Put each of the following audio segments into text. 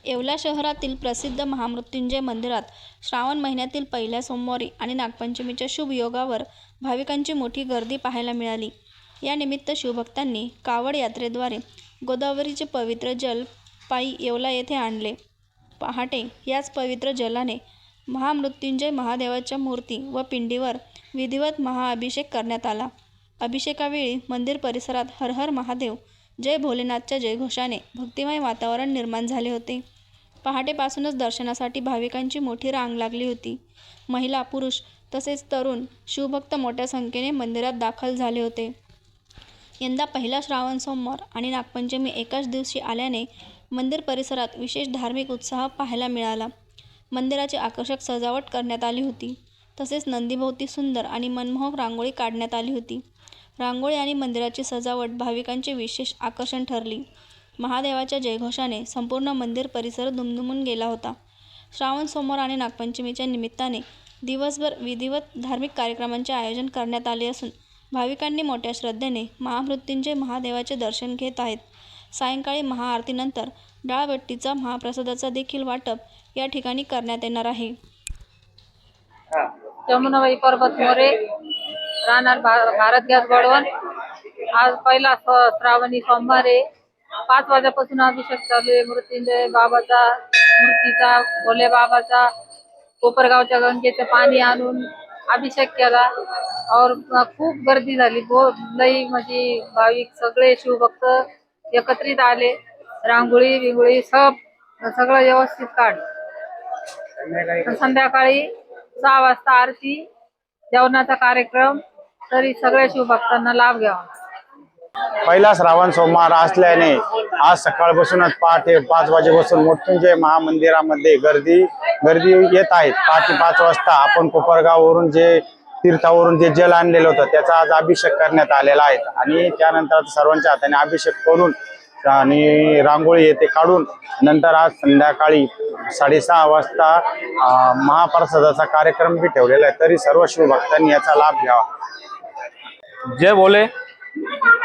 येवला शहरातील प्रसिद्ध महामृत्युंजय मंदिरात श्रावण महिन्यातील पहिल्या सोमवारी आणि नागपंचमीच्या शुभ योगावर भाविकांची मोठी गर्दी पाहायला मिळाली. यानिमित्त शिवभक्तांनी कावड यात्रेद्वारे गोदावरीचे पवित्र जल पायी येवला येथे आणले. पहाटे याच पवित्र जलाने महामृत्युंजय महादेवाच्या मूर्ती व पिंडीवर विधिवत महाअभिषेक करण्यात आला. अभिषेकावेळी मंदिर परिसरात हर हर महादेव, जय भोलेनाथच्या जयघोषाने भक्तिमय वातावरण निर्माण झाले होते. पहाटेपासूनच दर्शनासाठी भाविकांची मोठी रांग लागली होती. महिला, पुरुष तसेच तरुण शिवभक्त मोठ्या संख्येने मंदिरात दाखल झाले होते. यंदा पहिला श्रावण सोमवार आणि नागपंचमी एकाच दिवशी आल्याने मंदिर परिसरात विशेष धार्मिक उत्साह पाहायला मिळाला. मंदिराची आकर्षक सजावट करण्यात आली होती. तसेच नंदीभोवती सुंदर आणि मनमोहक रांगोळी काढण्यात आली होती. रांगोळी आणि मंदिराची सजावट भाविकांचे विशेष आकर्षण ठरली. महादेवाच्या जयघोषाने संपूर्ण मंदिर परिसर दुमदुमून गेला होता. श्रावण सोमवार आणि नागपंचमीच्या निमित्ताने दिवसभर विधिवत धार्मिक कार्यक्रमांचे आयोजन करण्यात आले असून भाविकांनी मोठ्या श्रद्धेने महामृत्युंजय महादेवाचे दर्शन घेत आहेत. सायंकाळी महाआरतीनंतर डाळबट्टीचा महाप्रसादाचा देखील वाटप या ठिकाणी करण्यात येणार आहे. यमुनाबाई पर्वत मोरे, राहणार भारत गॅस बडवण. आज पहिला श्रावणी सोमवार आहे. 5 वाजल्यापासून अभिषेक चालू आहे. मृत्युंजय बाबाचा, मूर्तीचा, भोले बाबाचा, कोपरगावच्या गंगेचं पाणी आणून अभिषेक केला और खूप गर्दी झाली. लई म्हणजे भाविक सगळे शिवभक्त एकत्रित आले. रांगोळी बिंगोळी सगळं व्यवस्थित काढ. संध्याकाळी 6 वाजता आरती, जेवणाचा कार्यक्रम. तरी सगळ्या शिवभक्तांना लाभ घ्यावा. पहिला श्रावण सोमवार असल्याने आज सकाळपासूनच पहाटे 5 वाजेपासून मृत्युंजय महामंदिरामध्ये गर्दी येत आहेत. पहाटे 5 वाजता आपण कोपरगाववरून जे तीर्थावरून जे जल आणलेलं होतं त्याचा आज अभिषेक करण्यात आलेला आहे आणि त्यानंतर सर्वांच्या हाताने अभिषेक करून आणि रांगोळी येथे काढून नंतर आज संध्याकाळी 6:30 वाजता महाप्रसादाचा कार्यक्रम बी ठेवलेला आहे. तरी सर्व शिवभक्तांनी याचा लाभ घ्यावा. जय भोले.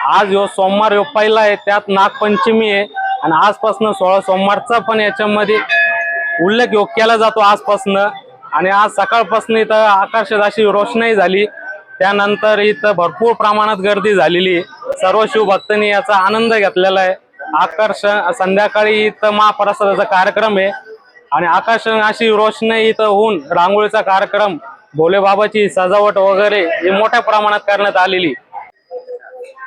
आज सोमवार पहिला आहे, त्यात नागपंचमी आहे आणि आजपासून 16 सोमवारचा पण याच्यामध्ये उल्लेख केला जातो आजपासून. आणि आज सकाळपासून इथं आकर्षक अशी रोषणाई झाली. त्यानंतर इथं भरपूर प्रमाणात गर्दी झालेली. सर्व शिवभक्तांनी याचा आनंद घेतलेला आहे. संध्याकाळी इथं महाप्रसादाचा कार्यक्रम आहे आणि आकर्षक अशी रोषणाई इथं होऊन रांगोळीचा कार्यक्रम, भोले बाबाची सजावट वगैरे ही मोठ्या प्रमाणात करण्यात आलेली.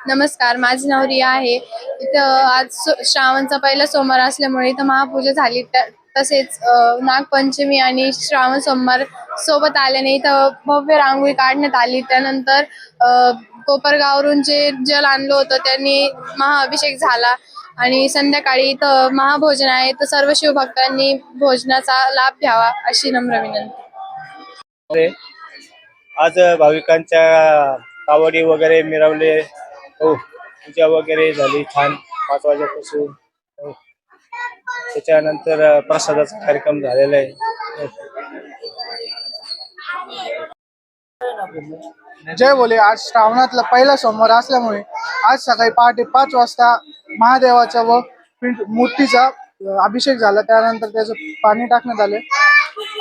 नमस्कार, माझे नाव रिया आहे. इथं आज श्रावणचा पहिला सोमवार असल्यामुळे इथं महापूजा झाली. तसेच नागपंचमी आणि श्रावण सोमवार सोबत आल्याने इथं भव्य रांगोळी काढण्यात आली. त्यानंतर कोपरगावरून जे जल आणलं होतं त्यांनी महाअभिषेक झाला आणि संध्याकाळी इथं महाभोजन आहे. तर सर्व शिवभक्तांनी भोजनाचा लाभ घ्यावा अशी नम्र विनंती. आज भाविकांच्या कावडी वगैरे मिरवले. पूजा वगैरे झाली छान 5 वाजेपासून. त्याच्यानंतर प्रसादाचा कार्यक्रम झालेला आहे. जय भोले. आज श्रावणातला पहिला सोमवार असल्यामुळे आज सकाळी पहाटे 5 वाजता महादेवाचा व मूर्तीचा अभिषेक झाला. त्यानंतर त्याचं पाणी टाकण्यात आले.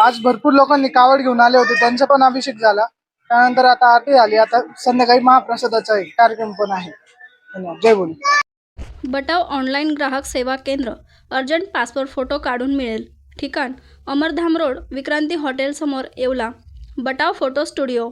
आज भरपूर लोकांनी कावड घेऊन आले होते, त्यांचा पण अभिषेक झाला. त्यानंतर आता आरती झाली. आता संध्याकाळी महाप्रसादाचा कार्यक्रम पण आहे. जय भोले. बटाव ऑनलाईन ग्राहक सेवा केंद्र. अर्जंट पासपोर्ट फोटो काढून मिळेल. ठिकाण अमरधाम रोड, विक्रांती हॉटेल समोर, येवला. बटाव photo studio.